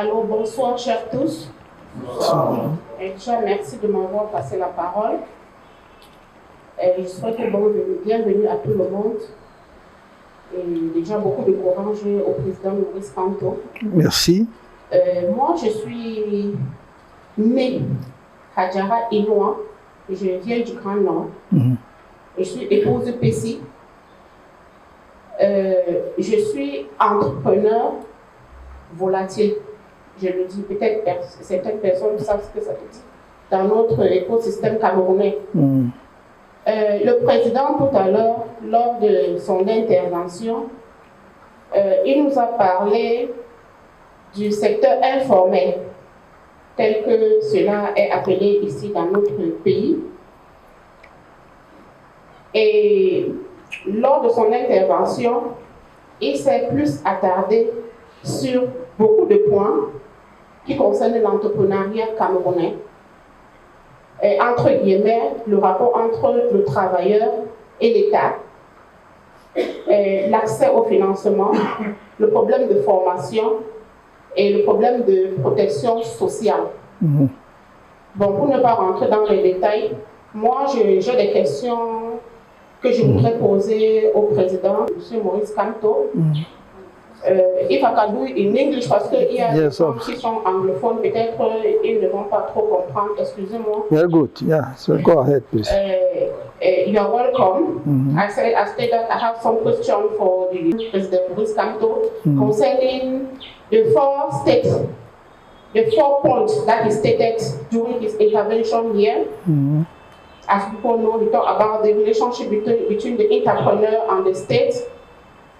Alors bonsoir chers tous. Et déjà merci de m'avoir passé la parole. Et je souhaite bienvenue à tout le monde. Et déjà beaucoup de courage au président Maurice Kamto. Merci. Moi je suis née Hadjara Inoua. Je viens du Grand Nord. Je suis épouse de Pessi. Je suis entrepreneur volatile. Je le dis, peut-être certaines personnes savent ce que ça veut dire dans notre écosystème camerounais. Le président, tout à l'heure, lors de son intervention, il nous a parlé du secteur informel, tel que cela est appelé ici dans notre pays. Et lors de son intervention, il s'est plus attardé sur beaucoup de points qui concernent l'entrepreneuriat camerounais. Et entre guillemets, le rapport entre le travailleur et l'État, l'accès au financement, le problème de formation et le problème de protection sociale. Bon, pour ne pas rentrer dans les détails, moi j'ai des questions que je voudrais poser au président, M. Maurice Kamto. If I can do it in English, parce qu'il y a des gens qui sont anglophones, peut-être ils ne vont pas trop comprendre, excusez-moi. Very good, yeah, so go ahead please. You are welcome. I stated that I have some question for the President Maurice Kamto concerning the four points that he stated during his intervention here. As people know, he talked about the relationship between the entrepreneur and the state,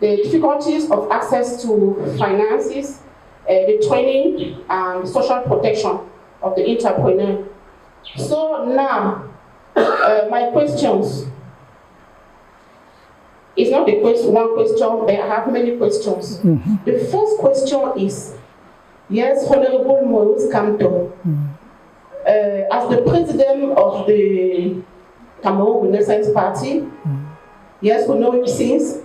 the difficulties of access to finances, the training and social protection of the entrepreneur. So now, my questions, it's not one question, but I have many questions. The first question is, yes, Honorable Maurice Kamto, as the president of the Cameroon Renaissance Party, yes, we know you since,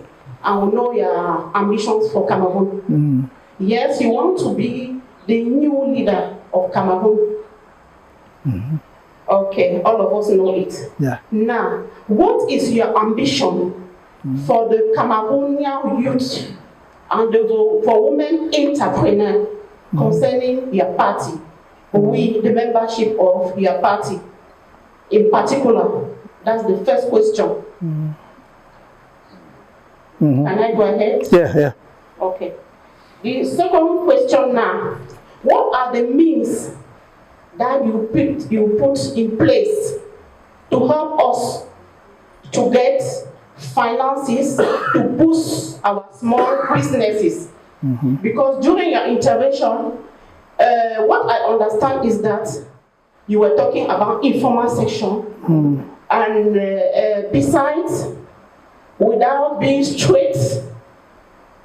and we know your ambitions for Cameroon. Yes, you want to be the new leader of Cameroon. Okay, all of us know it. Yeah. Now, what is your ambition for the Cameroonian youth and for women entrepreneurs concerning your party? With the membership of your party in particular? That's the first question. Can I go ahead? Yeah. Okay. The second question now, what are the means that you put in place to help us to get finances to boost our small businesses? Because during your intervention, what I understand is that you were talking about informal section, and besides, without being straight,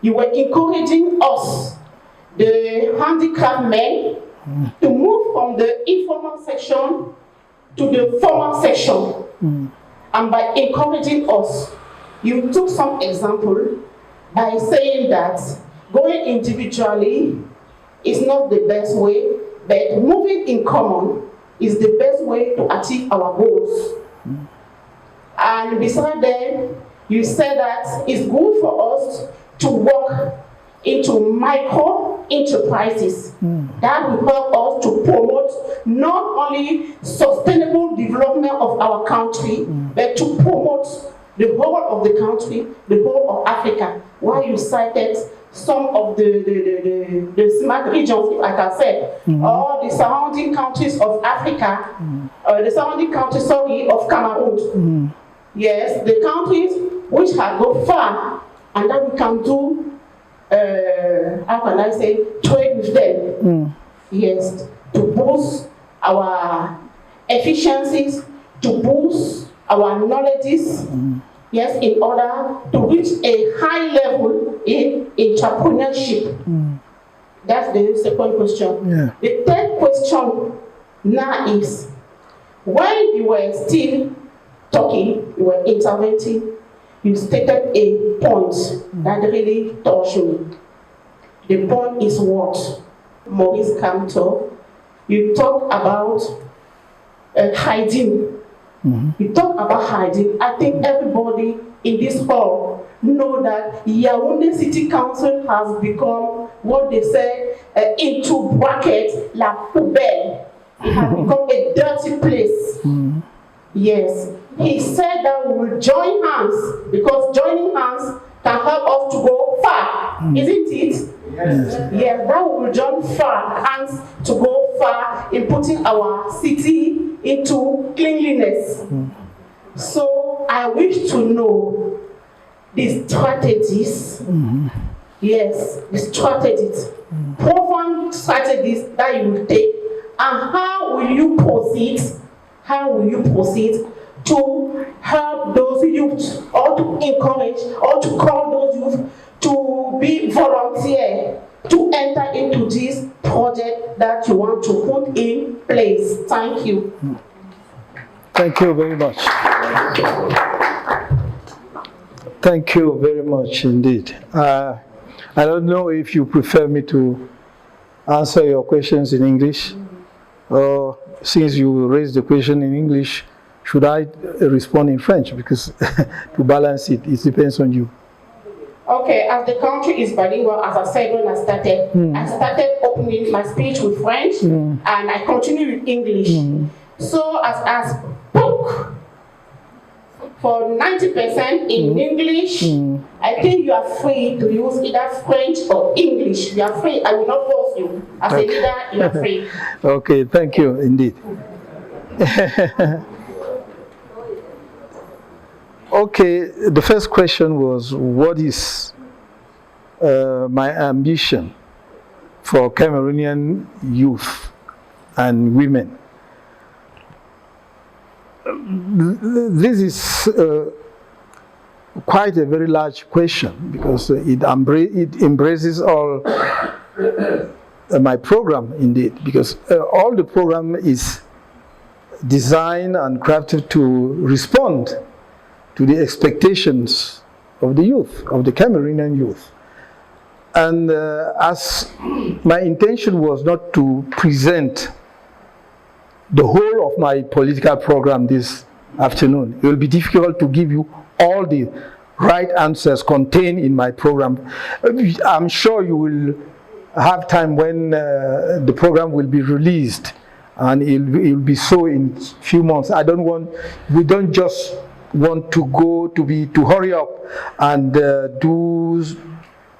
you were encouraging us, the handicapped men, to move from the informal section to the formal section. And by encouraging us, you took some example by saying that going individually is not the best way, but moving in common is the best way to achieve our goals. And besides that, you said that it's good for us to work into micro enterprises that will help us to promote not only sustainable development of our country, but to promote the whole of the country, the whole of Africa. Why you cited some of the smart regions, if I can say, or the surrounding countries of Africa, the surrounding countries, of Cameroon. Yes, the countries which have gone far, and that we can do, how can I say, trade with them. Yes, to boost our efficiencies, to boost our knowledges, yes, in order to reach a high level in entrepreneurship. That's the second question. Yeah. The third question now is, when you were still talking, you were interventing, you stated a point that really touched me. The point is what? Maurice Kamto, you talk about hygiene. You talk about hygiene. I think everybody in this hall know that Yaoundé City Council has become what they say into brackets la poubelle. It has become a dirty place. Yes. He said that we will join hands because joining hands can help us to go far. Isn't it? Yes. Yeah, that we will join hands to go far in putting our city into cleanliness. So I wish to know the strategies. Yes, the strategies. Proven strategies that you will take, and how will you proceed? How will you proceed to help those youth, or to encourage, or to call those youth to be volunteer, to enter into this project that you want to put in place? Thank you. Thank you very much. Thank you very much indeed. I don't know if you prefer me to answer your questions in English, or since you raised the question in English, should I respond in French? Because to balance it, it depends on you. Okay, as the country is bilingual, as I said when I started opening my speech with French, and I continue with English. So as I spoke for 90% in English, I think you are free to use either French or English. You are free. I will not force you. As a leader, you are free. Okay, thank you indeed. Okay, the first question was, what is my ambition for Cameroonian youth and women? This is quite a very large question, because it embraces all my program indeed, because all the program is designed and crafted to respond to the expectations of the youth, of the Cameroonian youth. And as my intention was not to present the whole of my political program this afternoon, it will be difficult to give you all the right answers contained in my program. I'm sure you will have time when the program will be released, and it will be so in a few months. We don't just want to hurry up and do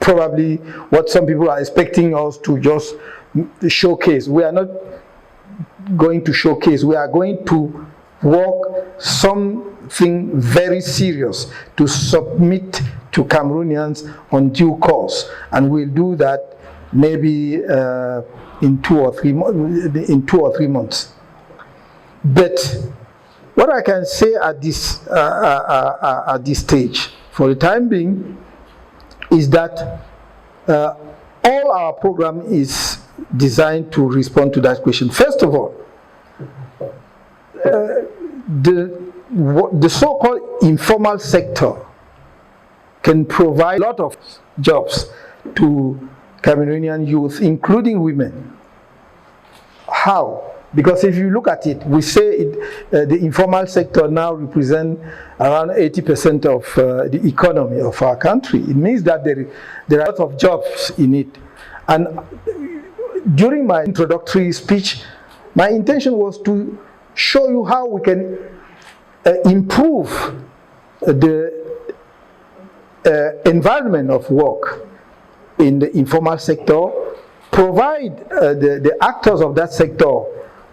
probably what some people are expecting us to just showcase. We are not going to showcase. We are going to work something very serious to submit to Cameroonians on due course, and we'll do that maybe in 2 or 3 months. But what I can say at this stage, for the time being, is that all our program is designed to respond to that question. First of all, the so-called informal sector can provide a lot of jobs to Cameroonian youth, including women. How? Because if you look at it, we say the informal sector now represents around 80% of the economy of our country. It means that there are a lot of jobs in it. And during my introductory speech, my intention was to show you how we can improve the environment of work in the informal sector, provide the actors of that sector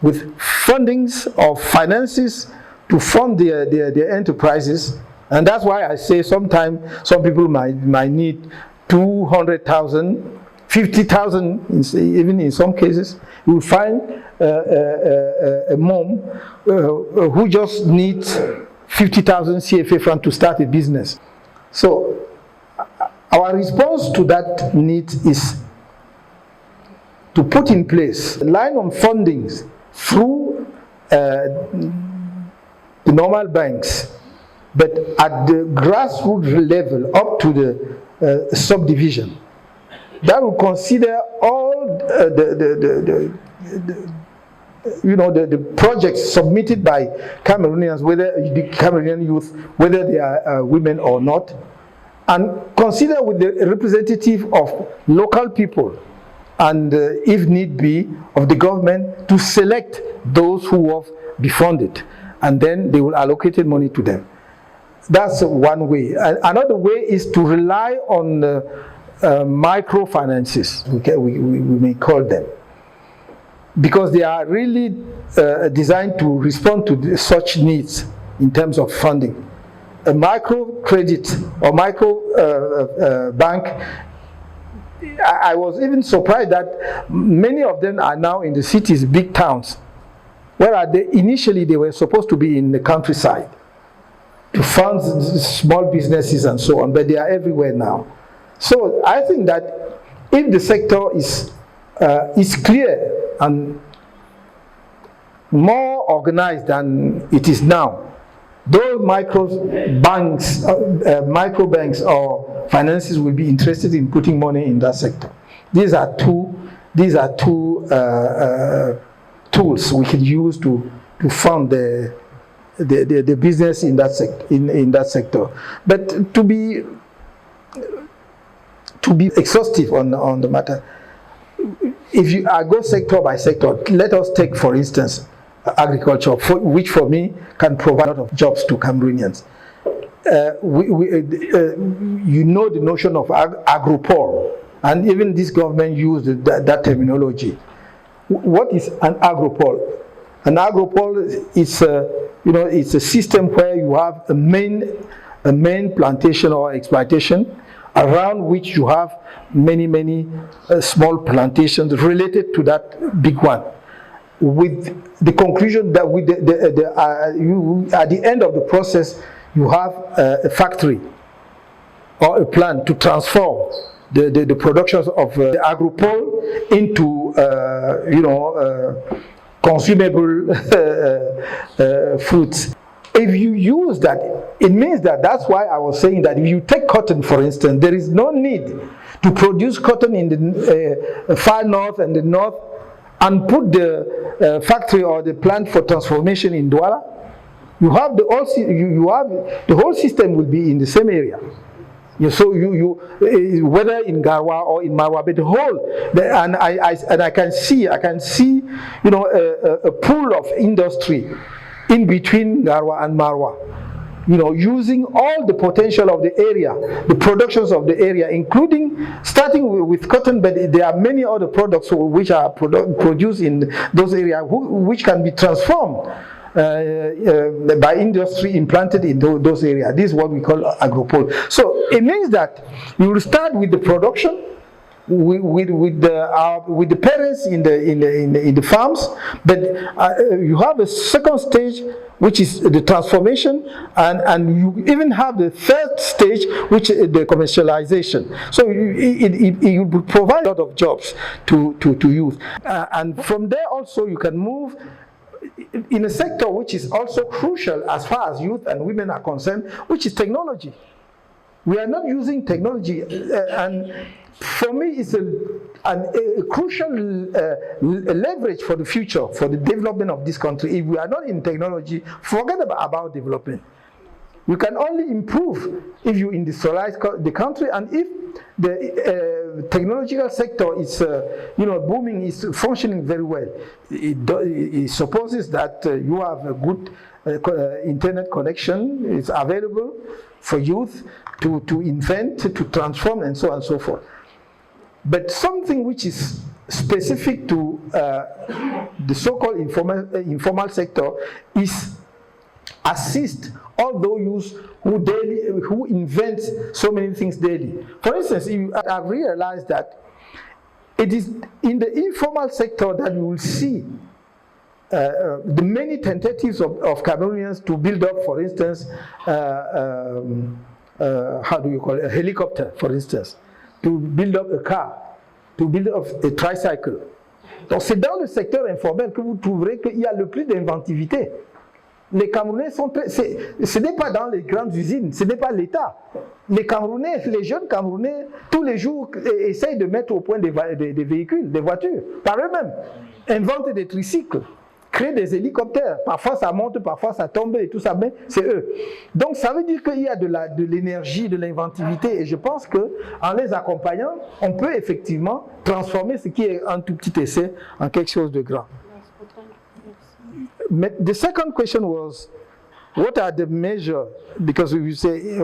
with fundings or finances to fund their enterprises. And that's why I say sometimes some people might need 200,000, 50,000, even in some cases. You will find a mom who just needs 50,000 CFA francs to start a business. So our response to that need is to put in place a line of fundings through the normal banks, but at the grassroots level up to the subdivision. That will consider all the projects submitted by Cameroonians, whether the Cameroonian youth, whether they are women or not, and consider with the representative of local people, and if need be, of the government, to select those who will be funded, and then they will allocate money to them. That's one way. Another way is to rely on microfinances, we may call them, because they are really designed to respond to such needs in terms of funding. A microcredit or micro bank, I was even surprised that many of them are now in the cities, big towns, whereas initially they were supposed to be in the countryside to fund small businesses and so on, but they are everywhere now. So I think that if the sector is clear and more organized than it is now, those microbanks or finances will be interested in putting money in that sector. These are two tools we can use to fund the business in that sector. But to be exhaustive on the matter, if you go sector by sector, let us take, for instance, agriculture, which for me can provide a lot of jobs to Cameroonians. You know the notion of agropole, and even this government used that terminology. What is an agropole? An agropole is it's a system where you have a main plantation or exploitation, around which you have many small plantations related to that big one, with the conclusion that at the end of the process you have a factory or a plant to transform the productions of the agropole into consumable fruits. If you use that, it means that's why I was saying that if you take cotton, for instance, there is no need to produce cotton in the far north and the north and put the factory or the plant for transformation in Douala. You have the whole system will be in the same area. So whether in Garwa or in Marwa, but the whole, and I can see a pool of industry in between Garwa and Marwa, using all the potential of the area, the productions of the area, including starting with cotton, but there are many other products which are produced in those areas which can be transformed by industry implanted in those areas. This is what we call agropole. So it means that you will start with the production, with the parents in the farms, but you have a second stage, which is the transformation, and you even have the third stage, which is the commercialization. So it will provide a lot of jobs to youth, and from there also you can move in a sector which is also crucial as far as youth and women are concerned, which is technology. We are not using technology, and for me it's a crucial leverage for the future, for the development of this country. If we are not in technology, forget about development. You can only improve if you industrialize the country, and if the technological sector is booming, is functioning very well. It supposes that you have a good internet connection. It's available for youth to invent, to transform, and so on and so forth. But something which is specific to the so-called informal sector is assist all those who invent so many things daily. For instance, I've realized that it is in the informal sector that you will see the many tentatives of Cameroonians to build up, for instance, how do you call it, a helicopter, for instance, to build up a car, to build up a tricycle. Donc c'est dans le secteur informel que vous trouverez qu'il y a le plus d'inventivité. Les Camerounais sont très... Ce n'est pas dans les grandes usines, ce n'est pas l'État. Les Camerounais, les jeunes Camerounais, tous les jours, essayent de mettre au point des véhicules, des voitures, par eux-mêmes. Inventent des tricycles, créent des hélicoptères. Parfois ça monte, parfois ça tombe et tout ça, mais c'est eux. Donc ça veut dire qu'il y a de l'énergie, de l'inventivité. Et je pense qu'en les accompagnant, on peut effectivement transformer ce qui est un tout petit essai en quelque chose de grand. The second question was, what are the measures? Because you say,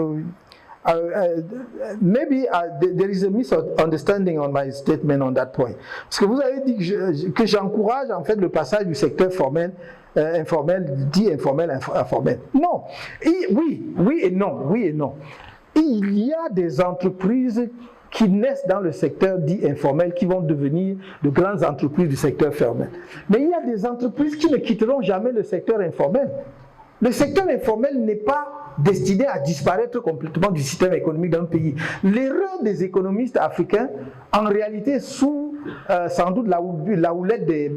maybe there is a misunderstanding on my statement on that point. Parce que vous avez dit que j'encourage en fait le passage du secteur formel, informel, dit informel, informel. Non. Oui et non. Il y a des entreprises qui naissent dans le secteur dit informel, qui vont devenir de grandes entreprises du secteur formel. Mais il y a des entreprises qui ne quitteront jamais le secteur informel. Le secteur informel n'est pas destiné à disparaître complètement du système économique d'un pays. L'erreur des économistes africains, en réalité, sous sans doute la houlette de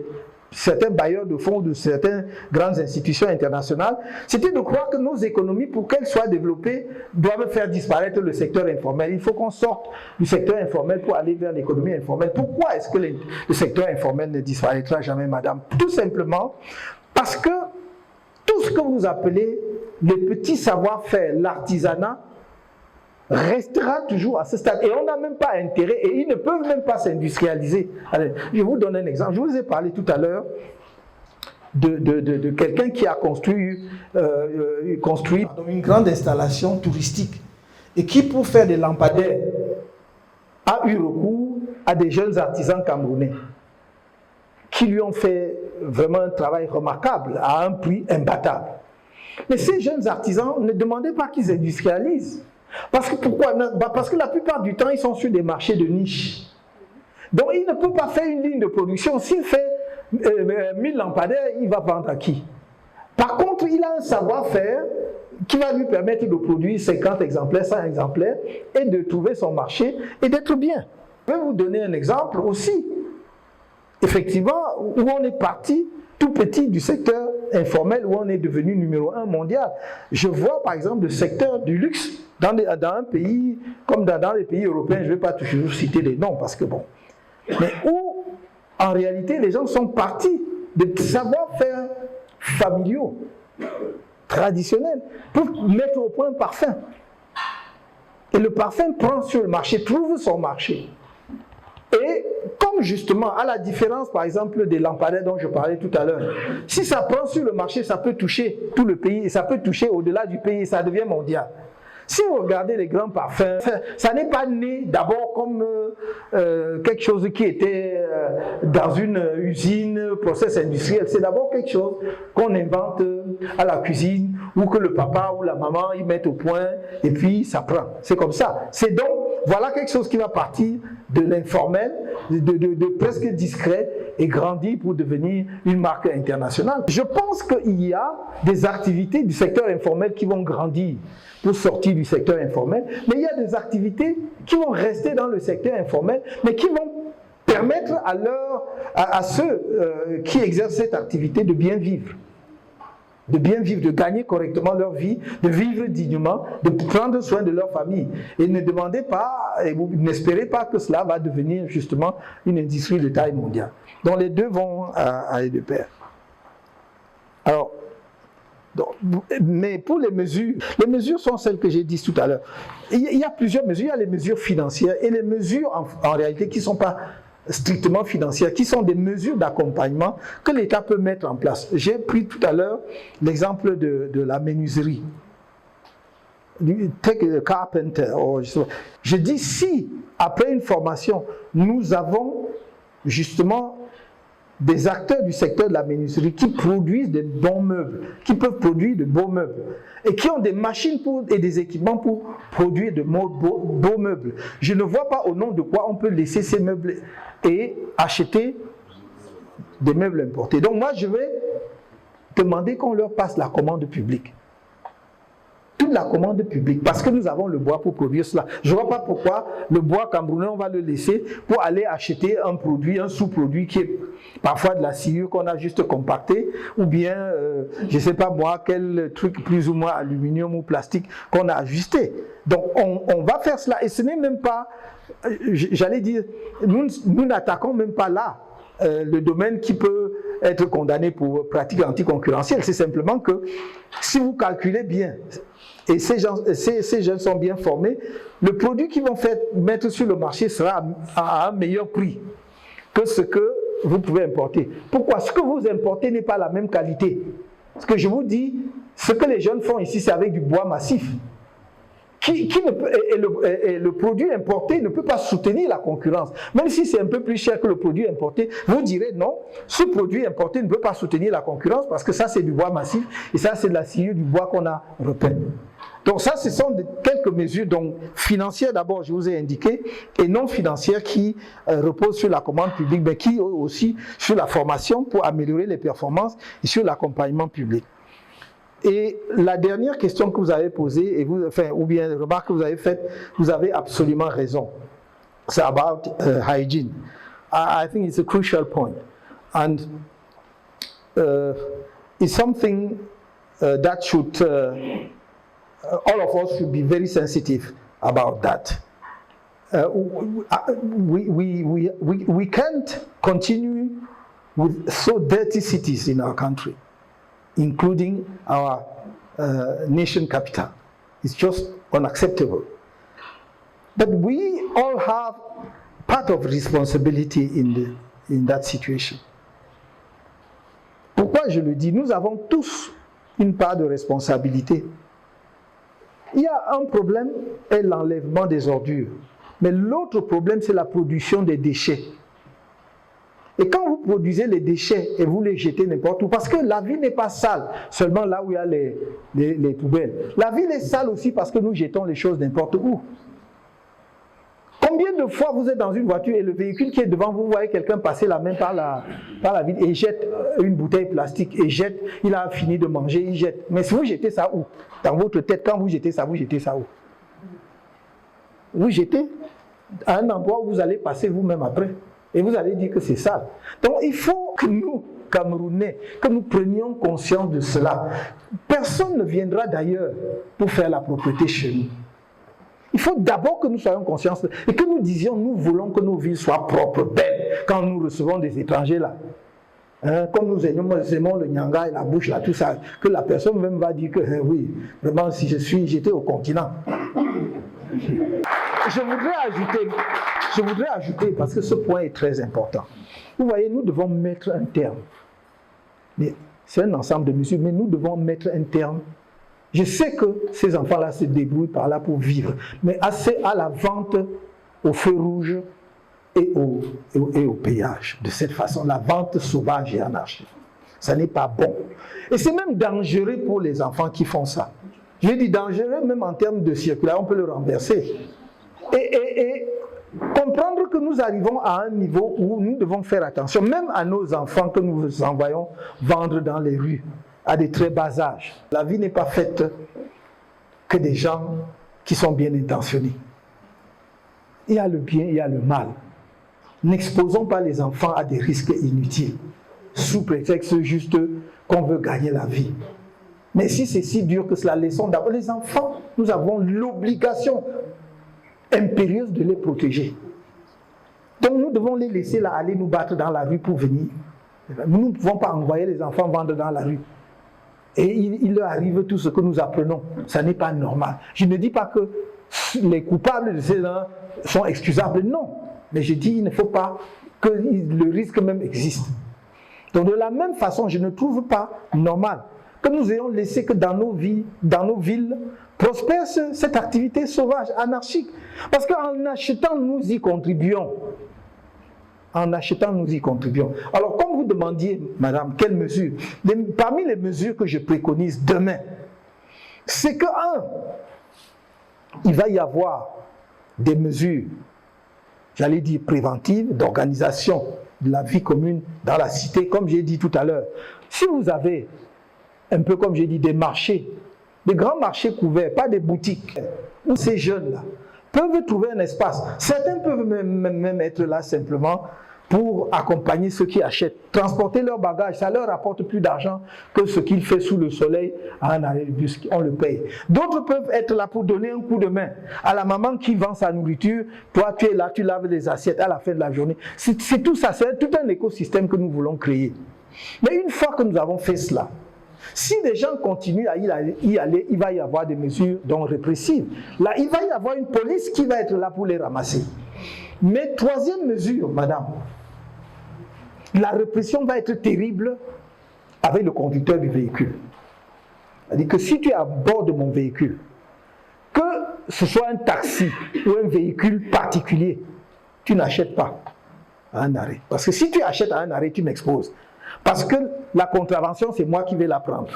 certains bailleurs de fonds, de certaines grandes institutions internationales, c'était de croire que nos économies, pour qu'elles soient développées, doivent faire disparaître le secteur informel. Il faut qu'on sorte du secteur informel pour aller vers l'économie informelle. Pourquoi est-ce que le secteur informel ne disparaîtra jamais, madame? Tout simplement parce que tout ce que vous appelez le petit savoir-faire, l'artisanat, restera toujours à ce stade. Et on n'a même pas intérêt, et ils ne peuvent même pas s'industrialiser. Allez, je vous donne un exemple. Je vous ai parlé tout à l'heure de quelqu'un qui a construit une grande installation touristique et qui, pour faire des lampadaires, a eu recours à des jeunes artisans camerounais qui lui ont fait vraiment un travail remarquable à un prix imbattable. Mais ces jeunes artisans ne demandaient pas qu'ils industrialisent. Parce que pourquoi? Parce que la plupart du temps, ils sont sur des marchés de niche. Donc, il ne peut pas faire une ligne de production. S'il fait 1000 lampadaires, il va vendre à qui? Par contre, il a un savoir-faire qui va lui permettre de produire 50 exemplaires, 100 exemplaires et de trouver son marché et d'être bien. Je vais vous donner un exemple aussi. Effectivement, où on est parti tout petit du secteur informel, où on est devenu numéro 1 mondial. Je vois par exemple le secteur du luxe dans un pays, comme dans les pays européens, je ne vais pas toujours citer les noms parce que bon, mais où en réalité les gens sont partis de savoir-faire familiaux, traditionnels, pour mettre au point un parfum. Et le parfum prend sur le marché, trouve son marché. Et comme justement, à la différence par exemple des lampadaires dont je parlais tout à l'heure, si ça prend sur le marché, ça peut toucher tout le pays et ça peut toucher au-delà du pays et ça devient mondial. Si vous regardez les grands parfums, ça n'est pas né d'abord comme quelque chose qui était dans une usine, process industriel. C'est d'abord quelque chose qu'on invente à la cuisine ou que le papa ou la maman y mettent au point et puis ça prend. C'est comme ça. C'est donc, voilà quelque chose qui va partir de l'informel, de presque discret et grandir pour devenir une marque internationale. Je pense qu'il y a des activités du secteur informel qui vont grandir pour sortir du secteur informel, mais il y a des activités qui vont rester dans le secteur informel, mais qui vont permettre à ceux qui exercent cette activité de bien vivre. De bien vivre, de gagner correctement leur vie, de vivre dignement, de prendre soin de leur famille. Et ne demandez pas, et vous n'espérez pas que cela va devenir justement une industrie de taille mondiale. Donc les deux vont aller de pair. Alors, mais pour les mesures sont celles que j'ai dites tout à l'heure. Il y a plusieurs mesures, il y a les mesures financières et les mesures en réalité qui ne sont pas strictement financières, qui sont des mesures d'accompagnement que l'État peut mettre en place. J'ai pris tout à l'heure l'exemple de la menuiserie, take a carpenter. Je dis si, après une formation, nous avons justement des acteurs du secteur de la menuiserie qui produisent des bons meubles, qui peuvent produire de beaux meubles, et qui ont des machines et des équipements pour produire de beaux meubles. Je ne vois pas au nom de quoi on peut laisser ces meubles et acheter des meubles importés. Donc moi, je vais demander qu'on leur passe la commande publique. plus de la commande publique parce que nous avons le bois pour produire cela. Je ne vois pas pourquoi le bois camerounais, on va le laisser pour aller acheter un produit, un sous-produit qui est parfois de la sciure qu'on a juste compacté, ou bien, je ne sais pas moi, quel truc plus ou moins aluminium ou plastique qu'on a ajusté. Donc on va faire cela et ce n'est même pas, j'allais dire, nous n'attaquons même pas là le domaine qui peut être condamné pour pratique anticoncurrentielle. C'est simplement que si vous calculez bien, et ces jeunes sont bien formés, le produit qu'ils vont mettre sur le marché sera à un meilleur prix que ce que vous pouvez importer. Pourquoi? Ce que vous importez n'est pas la même qualité. Ce que je vous dis, ce que les jeunes font ici, c'est avec du bois massif. Le produit importé ne peut pas soutenir la concurrence. Même si c'est un peu plus cher que le produit importé, vous direz non, ce produit importé ne peut pas soutenir la concurrence parce que ça c'est du bois massif et ça c'est de la sciure du bois qu'on a repeint. Donc ça, ce sont quelques mesures donc, financières d'abord, je vous ai indiqué, et non financières qui reposent sur la commande publique, mais qui aussi sur la formation pour améliorer les performances et sur l'accompagnement public. Et la dernière question que vous avez posée, ou bien remarque que vous avez faite, vous avez absolument raison. C'est about hygiene. I think it's a crucial point. And it's something that should, all of us should be very sensitive about that. We can't continue with so dirty cities in our country, including our nation capital. It's just unacceptable. But we all have part of responsibility in that situation. Pourquoi je le dis? Nous avons tous une part de responsabilité. Il y a un problème, c'est l'enlèvement des ordures. Mais l'autre problème, c'est la production des déchets. Et quand vous produisez les déchets et vous les jetez n'importe où, parce que la ville n'est pas sale seulement là où il y a les poubelles. La ville est sale aussi parce que nous jetons les choses n'importe où. Combien de fois vous êtes dans une voiture et le véhicule qui est devant vous, vous voyez quelqu'un passer la main par la ville et jette une bouteille plastique et jette, il a fini de manger, il jette. Mais si vous jetez ça où? Dans votre tête, quand vous jetez ça où? Vous jetez à un endroit où vous allez passer vous-même après. Et vous allez dire que c'est sale. Donc il faut que nous, Camerounais, que nous prenions conscience de cela. Personne ne viendra d'ailleurs pour faire la propreté chez nous. Il faut d'abord que nous soyons conscients et que nous disions, nous voulons que nos villes soient propres, belles, quand nous recevons des étrangers là. Comme nous aimons le nyanga et la bouche là, tout ça, que la personne même va dire que oui, vraiment si j'étais au continent. Je voudrais ajouter, parce que ce point est très important. Vous voyez, nous devons mettre un terme. Mais c'est un ensemble de mesures, mais nous devons mettre un terme. Je sais que ces enfants-là se débrouillent par là pour vivre, mais assez à la vente au feu rouge et au péage. De cette façon, la vente sauvage et anarchique. Ça n'est pas bon. Et c'est même dangereux pour les enfants qui font ça. Je dis dangereux même en termes de circulaire, on peut le renverser. Et comprendre que nous arrivons à un niveau où nous devons faire attention, même à nos enfants que nous envoyons vendre dans les rues, à des très bas âges. La vie n'est pas faite que des gens qui sont bien intentionnés. Il y a le bien, il y a le mal. N'exposons pas les enfants à des risques inutiles, sous prétexte juste qu'on veut gagner la vie. Mais si c'est si dur que cela, laissons d'abord les enfants, nous avons l'obligation impérieuse de les protéger. Donc nous devons les laisser là aller nous battre dans la rue pour venir. Nous ne pouvons pas envoyer les enfants vendre dans la rue. Et il leur arrive tout ce que nous apprenons. Ça n'est pas normal. Je ne dis pas que les coupables de ces gens sont excusables, non. Mais je dis qu'il ne faut pas que le risque même existe. Donc de la même façon, je ne trouve pas normal que nous ayons laissé que dans nos villes, prospère cette activité sauvage, anarchique. Parce qu'en achetant, nous y contribuons. En achetant, nous y contribuons. Alors, comme vous demandiez, madame, quelles mesures? Parmi les mesures que je préconise demain, c'est que, il va y avoir des mesures, j'allais dire préventives, d'organisation de la vie commune dans la cité, comme j'ai dit tout à l'heure. Si vous avez, un peu comme j'ai dit, des marchés des grands marchés couverts, pas des boutiques, où ces jeunes-là peuvent trouver un espace. Certains peuvent même être là simplement pour accompagner ceux qui achètent, transporter leurs bagages. Ça leur rapporte plus d'argent que ce qu'il fait sous le soleil à un arrêt de bus, on le paye. D'autres peuvent être là pour donner un coup de main à la maman qui vend sa nourriture. Toi, tu es là, tu laves les assiettes à la fin de la journée. C'est tout ça, c'est tout un écosystème que nous voulons créer. Mais une fois que nous avons fait cela, si les gens continuent à y aller, il va y avoir des mesures donc répressives. Là, il va y avoir une police qui va être là pour les ramasser. Mais troisième mesure, madame, la répression va être terrible avec le conducteur du véhicule. C'est-à-dire que si tu es à bord de mon véhicule, que ce soit un taxi ou un véhicule particulier, tu n'achètes pas à un arrêt. Parce que si tu achètes à un arrêt, tu m'exposes. Parce que la contravention, c'est moi qui vais la prendre.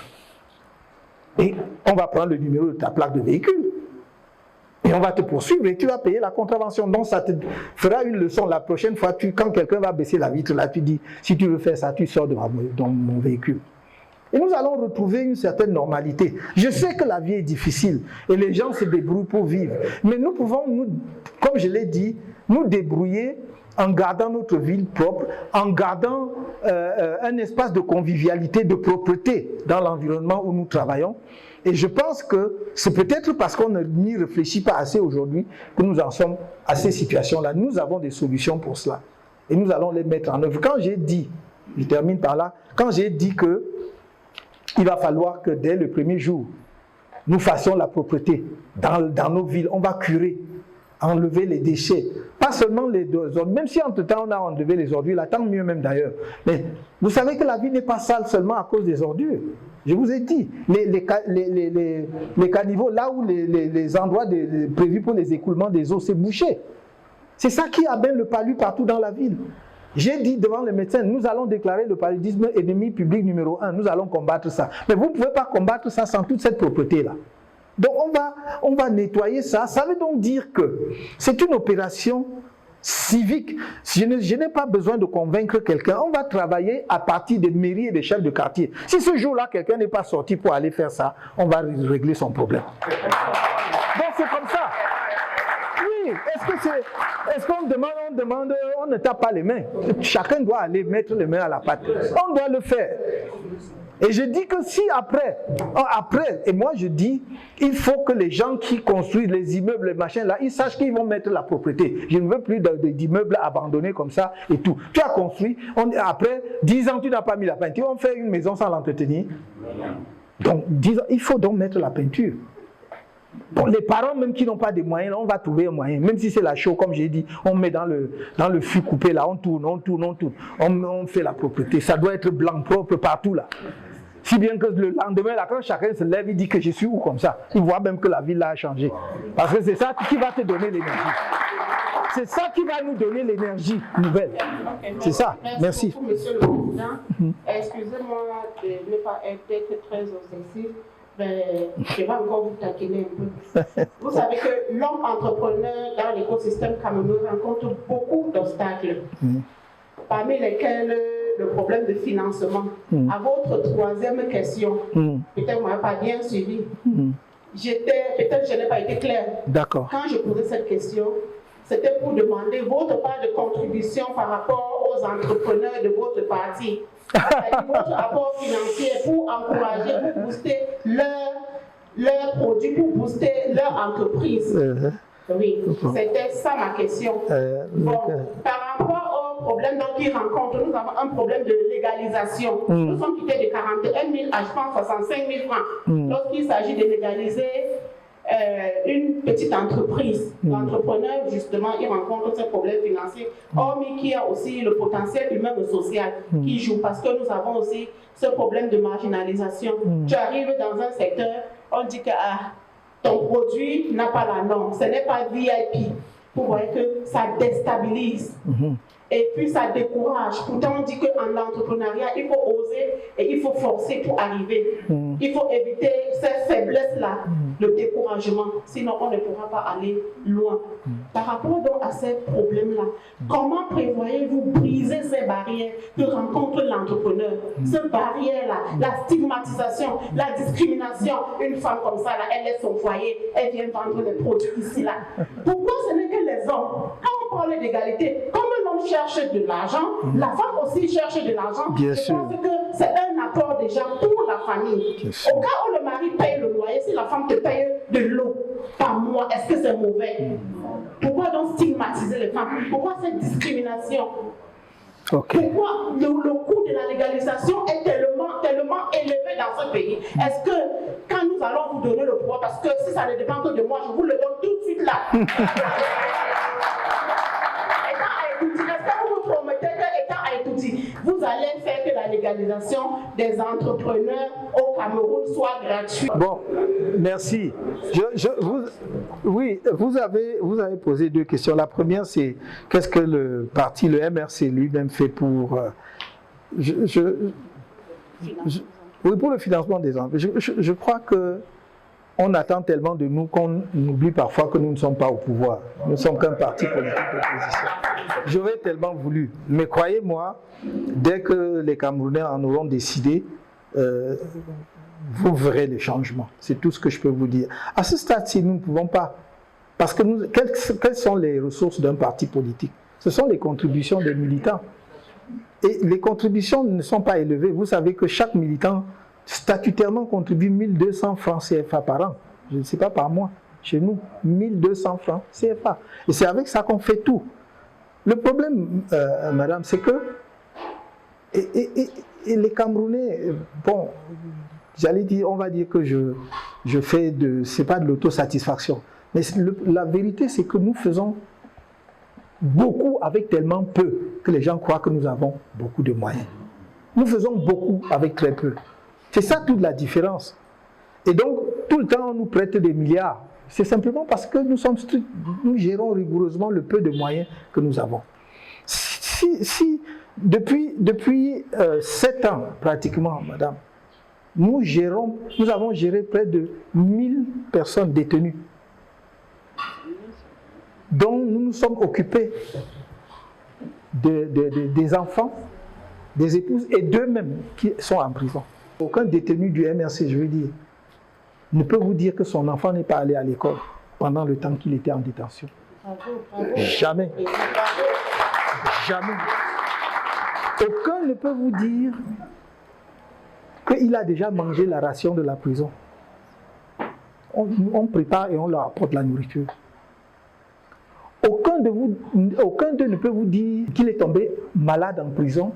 Et on va prendre le numéro de ta plaque de véhicule. Et on va te poursuivre et tu vas payer la contravention. Donc ça te fera une leçon. La prochaine fois, quand quelqu'un va baisser la vitre, là tu dis, si tu veux faire ça, tu sors de mon véhicule. Et nous allons retrouver une certaine normalité. Je sais que la vie est difficile et les gens se débrouillent pour vivre. Mais nous pouvons, comme je l'ai dit, nous débrouiller en gardant notre ville propre, en gardant un espace de convivialité, de propreté dans l'environnement où nous travaillons. Et je pense que c'est peut-être parce qu'on n'y réfléchit pas assez aujourd'hui que nous en sommes à ces situations-là. Nous avons des solutions pour cela. Et nous allons les mettre en œuvre. Quand j'ai dit, je termine par là, quand j'ai dit que il va falloir que dès le premier jour, nous fassions la propreté dans nos villes, on va curer, enlever les déchets. Pas seulement les ordures, même si entre-temps on a enlevé les ordures, là, tant mieux même d'ailleurs. Mais vous savez que la ville n'est pas sale seulement à cause des ordures. Je vous ai dit, les caniveaux, là où les endroits prévus pour les écoulements des eaux, c'est bouché. C'est ça qui amène le palu partout dans la ville. J'ai dit devant les médecins, nous allons déclarer le paludisme ennemi public numéro 1, nous allons combattre ça. Mais vous ne pouvez pas combattre ça sans toute cette propreté-là. Donc on va nettoyer ça. Ça veut donc dire que c'est une opération civique. Je n'ai pas besoin de convaincre quelqu'un. On va travailler à partir des mairies et des chefs de quartier. Si ce jour-là, quelqu'un n'est pas sorti pour aller faire ça, on va régler son problème. Donc c'est comme ça. Oui, est-ce qu'on demande, on ne tape pas les mains. Chacun doit aller mettre les mains à la pâte. On doit le faire. Et je dis que si après, et moi je dis, il faut que les gens qui construisent les immeubles, les machins là, ils sachent qu'ils vont mettre la propreté. Je ne veux plus d'immeubles abandonnés comme ça et tout. Tu as construit, après 10 ans tu n'as pas mis la peinture, on fait une maison sans l'entretenir. Donc 10 ans, il faut donc mettre la peinture. Bon, les parents même qui n'ont pas de moyens, on va trouver un moyen. Même si c'est la chaux, comme j'ai dit, on met dans le fût coupé là, on tourne. On fait la propreté. Ça doit être blanc, propre partout là. Si bien que le lendemain, là, quand chacun se lève, il dit que je suis où comme ça. Il voit même que la ville là a changé. Parce que c'est ça qui va te donner l'énergie. C'est ça qui va nous donner l'énergie nouvelle. Okay, c'est ça. Merci. Beaucoup, Monsieur le Président. Excusez-moi de ne pas être très obsessif. Mais je vais encore vous taquiner un peu. Vous savez que l'homme entrepreneur dans l'écosystème camerounais rencontre beaucoup d'obstacles, parmi lesquels le problème de financement. À votre troisième question, peut-être que vous n'avez pas bien suivi, peut-être que je n'ai pas été claire. D'accord. Quand je posais cette question, c'était pour demander votre part de contribution par rapport aux entrepreneurs de votre parti. Votre apport financier pour encourager, pour booster leurs produits, pour booster leur entreprise. Oui, c'était ça ma question. Bon, par rapport au problème qu'ils rencontrent, nous avons un problème de légalisation. Nous sommes quittés de 41 000 à, je pense, 65 000 francs. Lorsqu'il s'agit de légaliser une petite entreprise, l'entrepreneur, justement, il rencontre ce problème financier, hormis qu'il y a aussi le potentiel humain et social qui joue, parce que nous avons aussi ce problème de marginalisation. Tu arrives dans un secteur, on dit que ton produit n'a pas la norme, ce n'est pas VIP. Vous voyez que ça déstabilise. Et puis ça décourage. Pourtant, on dit qu'en entrepreneuriat, il faut oser et il faut forcer pour arriver. Il faut éviter ces faiblesses-là, le découragement. Sinon, on ne pourra pas aller loin. Par rapport donc à à ces problèmes-là, comment prévoyez-vous briser ces barrières que rencontre l'entrepreneur? Ces barrières-là, la stigmatisation, la discrimination. Une femme comme ça, là, elle laisse son foyer, elle vient vendre les produits ici, là. Pourquoi ce n'est que les hommes? Quand on parle d'égalité, comme l'homme cherche de l'argent, la femme aussi cherche de l'argent. Bien Je sûr. pense que c'est un apport déjà pour la famille. Au cas où le mari paye le loyer, si la femme te paye de l'eau par mois, est-ce que c'est mauvais? Pourquoi donc stigmatiser les femmes? Pourquoi cette discrimination? Okay. Pourquoi le coût de la légalisation est tellement élevé dans ce pays? Est-ce que quand nous allons vous donner le pouvoir, parce que si ça ne dépend que de moi, je vous le donne tout de suite là. Est-ce que vous me promettez qu'étant à Étouti, vous allez faire que la légalisation des entrepreneurs au Cameroun soit gratuite? Bon, merci. Vous avez posé deux questions. La première, c'est qu'est-ce que le parti, le MRC lui-même fait pour... oui, pour le financement des entreprises. Je crois que on attend tellement de nous qu'on oublie parfois que nous ne sommes pas au pouvoir. Nous ne sommes qu'un parti politique d'opposition. J'aurais tellement voulu. Mais croyez-moi, dès que les Camerounais en auront décidé, vous verrez les changements. C'est tout ce que je peux vous dire. À ce stade-ci, nous ne pouvons pas. Parce que quelles sont les ressources d'un parti politique? Ce sont les contributions des militants. Et les contributions ne sont pas élevées. Vous savez que chaque militant statutairement contribue 1200 francs CFA par an. Je ne sais pas par mois. Chez nous, 1200 francs CFA. Et c'est avec ça qu'on fait tout. Le problème, madame, c'est que et les Camerounais, bon, j'allais dire, on va dire que je fais c'est pas de l'autosatisfaction. Mais la vérité, c'est que nous faisons beaucoup avec tellement peu que les gens croient que nous avons beaucoup de moyens. Nous faisons beaucoup avec très peu. C'est ça toute la différence. Et donc, tout le temps, on nous prête des milliards. C'est simplement parce que nous gérons rigoureusement le peu de moyens que nous avons. Depuis 7 ans, pratiquement, madame, nous avons géré près de 1000 personnes détenues, dont nous nous sommes occupés des enfants, des épouses et d'eux-mêmes qui sont en prison. Aucun détenu du MRC, je veux dire, ne peut vous dire que son enfant n'est pas allé à l'école pendant le temps qu'il était en détention. Jamais. Jamais. Aucun ne peut vous dire qu'il a déjà mangé la ration de la prison. On prépare et on leur apporte la nourriture. Aucun d'eux ne peut vous dire qu'il est tombé malade en prison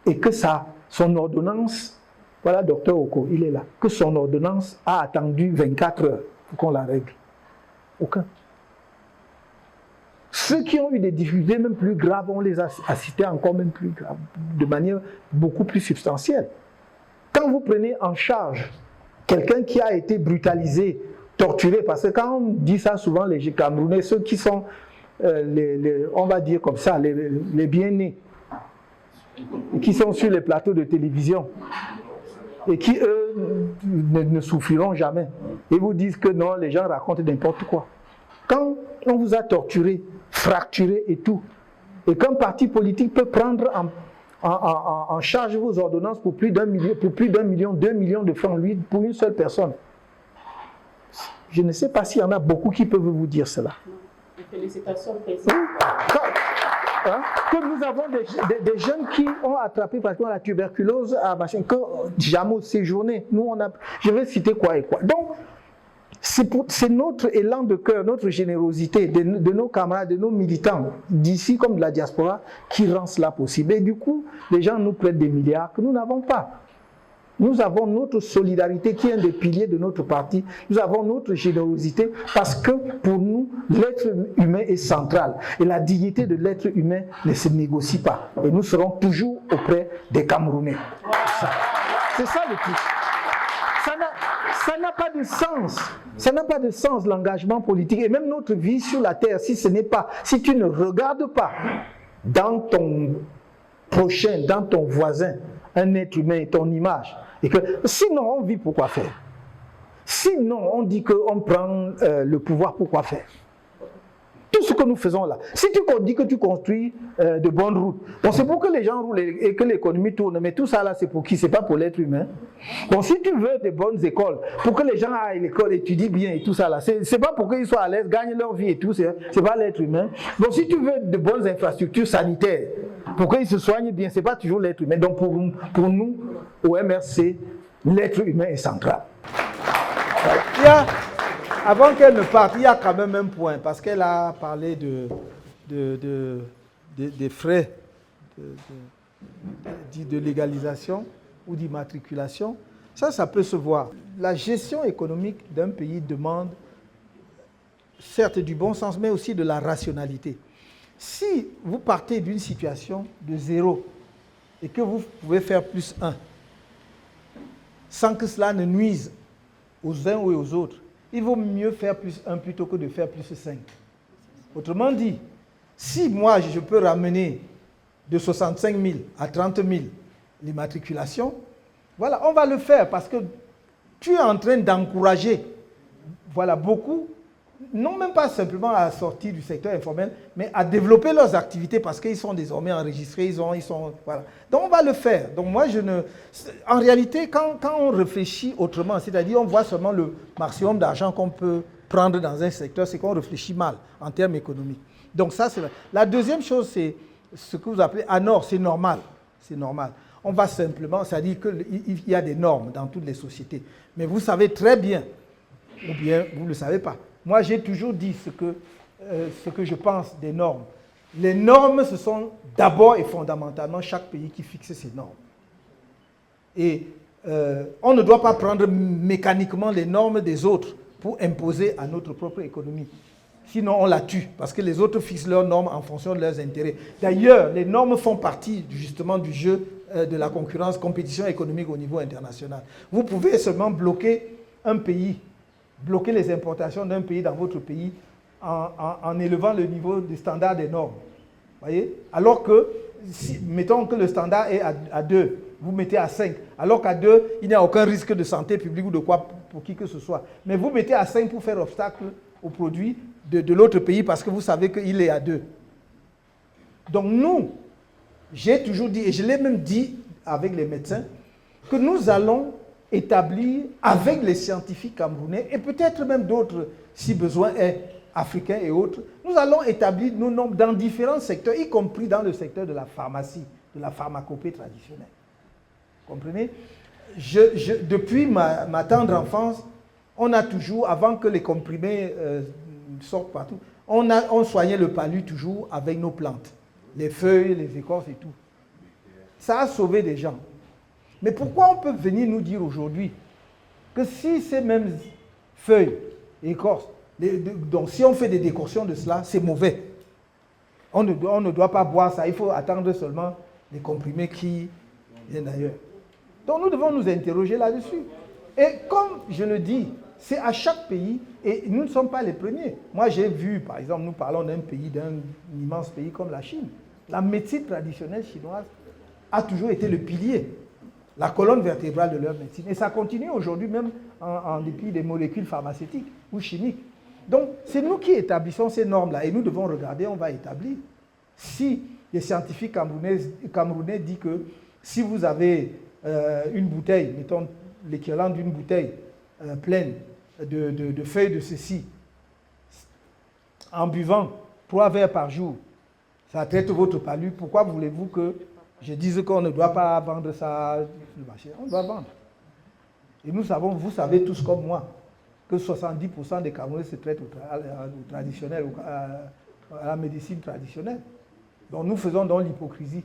et que son ordonnance, voilà docteur Oko, il est là, que son ordonnance a attendu 24 heures pour qu'on la règle. Aucun. Ceux qui ont eu des difficultés même plus graves, on les a assistés encore même plus graves, de manière beaucoup plus substantielle. Quand vous prenez en charge quelqu'un qui a été brutalisé, torturé, parce que quand on dit ça souvent, les Camerounais, ceux qui sont, on va dire comme ça, les bien-nés, qui sont sur les plateaux de télévision, et qui, eux, ne souffriront jamais. Ils vous disent que non, les gens racontent n'importe quoi. Quand on vous a torturé, fracturé et tout, et qu'un parti politique peut prendre en charge vos ordonnances pour plus d'1 million, 2 millions de francs, lui, pour une seule personne, je ne sais pas s'il y en a beaucoup qui peuvent vous dire cela. Félicitations, président. Que nous avons des jeunes qui ont attrapé pratiquement la tuberculose à machin, que jamais séjourné. Nous, je vais citer quoi et quoi. Donc, c'est notre élan de cœur, notre générosité de nos camarades, de nos militants, d'ici comme de la diaspora, qui rend cela possible. Et du coup, les gens nous prêtent des milliards que nous n'avons pas. Nous avons notre solidarité qui est un des piliers de notre parti. Nous avons notre générosité parce que pour nous, l'être humain est central. Et la dignité de l'être humain ne se négocie pas. Et nous serons toujours auprès des Camerounais. C'est ça le truc. Ça n'a pas de sens. Ça n'a pas de sens l'engagement politique. Et même notre vie sur la terre, si tu ne regardes pas dans ton prochain, dans ton voisin, un être humain, ton image. Et que, sinon, on vit pour quoi faire? Sinon, on dit qu'on prend le pouvoir pour quoi faire? Tout ce que que nous faisons là. Si tu dis que tu construis de bonnes routes, bon, c'est pour que les gens roulent et que l'économie tourne, mais tout ça là, c'est pour qui? C'est pas pour l'être humain. Bon, si tu veux de bonnes écoles, pour que les gens aillent à l'école, étudient bien et tout ça là, c'est pas pour qu'ils soient à l'aise, gagnent leur vie et tout, c'est pas l'être humain. Bon, si tu veux de bonnes infrastructures sanitaires, pour qu'ils se soignent bien, c'est pas toujours l'être humain. Donc pour nous, au MRC, l'être humain est central. Voilà. Avant qu'elle ne parte, il y a quand même un point, parce qu'elle a parlé des frais de légalisation ou d'immatriculation. Ça peut se voir. La gestion économique d'un pays demande certes du bon sens, mais aussi de la rationalité. Si vous partez d'une situation de 0 et que vous pouvez faire plus 1, sans que cela ne nuise aux uns ou aux autres, il vaut mieux faire plus 1 plutôt que de faire plus 5. Autrement dit, si moi je peux ramener de 65 000 à 30 000 l'immatriculation, voilà, on va le faire parce que tu es en train d'encourager beaucoup, non même pas simplement à sortir du secteur informel, mais à développer leurs activités parce qu'ils sont désormais enregistrés, voilà. Donc on va le faire. Donc moi en réalité, quand on réfléchit autrement, c'est-à-dire on voit seulement le maximum d'argent qu'on peut prendre dans un secteur, c'est qu'on réfléchit mal en termes économiques. Donc ça c'est la deuxième chose, c'est ce que vous appelez ANOR, c'est normal. C'est normal. On va simplement, c'est-à-dire qu'il y a des normes dans toutes les sociétés. Mais vous savez très bien, ou bien vous ne le savez pas. Moi, j'ai toujours dit ce que je pense des normes. Les normes, ce sont d'abord et fondamentalement chaque pays qui fixe ses normes. Et on ne doit pas prendre mécaniquement les normes des autres pour imposer à notre propre économie. Sinon, on la tue, parce que les autres fixent leurs normes en fonction de leurs intérêts. D'ailleurs, les normes font partie justement du jeu de la concurrence, compétition économique au niveau international. Vous pouvez seulement bloquer un pays, bloquer les importations d'un pays dans votre pays en élevant le niveau du standard des normes. Voyez? Alors que, mettons que le standard est à 2, vous mettez à 5. Alors qu'à 2, il n'y a aucun risque de santé publique ou de quoi pour qui que ce soit. Mais vous mettez à 5 pour faire obstacle aux produits de l'autre pays parce que vous savez qu'il est à 2. Donc nous, j'ai toujours dit, et je l'ai même dit avec les médecins, que nous allons établir avec les scientifiques camerounais et peut-être même d'autres, si besoin est, africains et autres, nous allons établir nos normes dans différents secteurs, y compris dans le secteur de la pharmacie, de la pharmacopée traditionnelle. Vous comprenez? Depuis ma tendre enfance, on a toujours, avant que les comprimés sortent partout, on soignait le palu toujours avec nos plantes, les feuilles, les écorces et tout. Ça a sauvé des gens. Mais pourquoi on peut venir nous dire aujourd'hui que si ces mêmes feuilles, écorces, donc si on fait des décoctions de cela, c'est mauvais. On ne doit pas boire ça, il faut attendre seulement les comprimés qui viennent d'ailleurs. Donc nous devons nous interroger là-dessus. Et comme je le dis, c'est à chaque pays, et nous ne sommes pas les premiers. Moi j'ai vu, par exemple, nous parlons d'un immense pays comme la Chine. La médecine traditionnelle chinoise a toujours été le pilier, la colonne vertébrale de leur médecine. Et ça continue aujourd'hui même en dépit des molécules pharmaceutiques ou chimiques. Donc c'est nous qui établissons ces normes-là et nous devons regarder, on va établir. Si les scientifiques camerounais disent que si vous avez une bouteille, mettons l'équivalent d'une bouteille pleine de feuilles de ceci, en buvant 3 verres par jour, ça traite votre palu, pourquoi voulez-vous que je dise qu'on ne doit pas vendre ça sur le marché? On doit vendre. Et nous savons, vous savez tous comme moi, que 70% des Camerounais se traitent au traditionnel, à la médecine traditionnelle. Donc nous faisons donc l'hypocrisie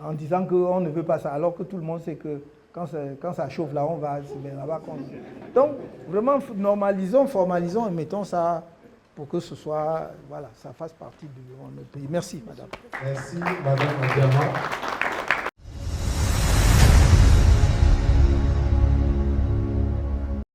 en disant qu'on ne veut pas ça, alors que tout le monde sait que quand ça chauffe là, on va là-bas. Donc vraiment, normalisons, formalisons et mettons ça pour que ce soit, voilà, ça fasse partie de notre pays. Merci, madame. Merci, madame Ndiama.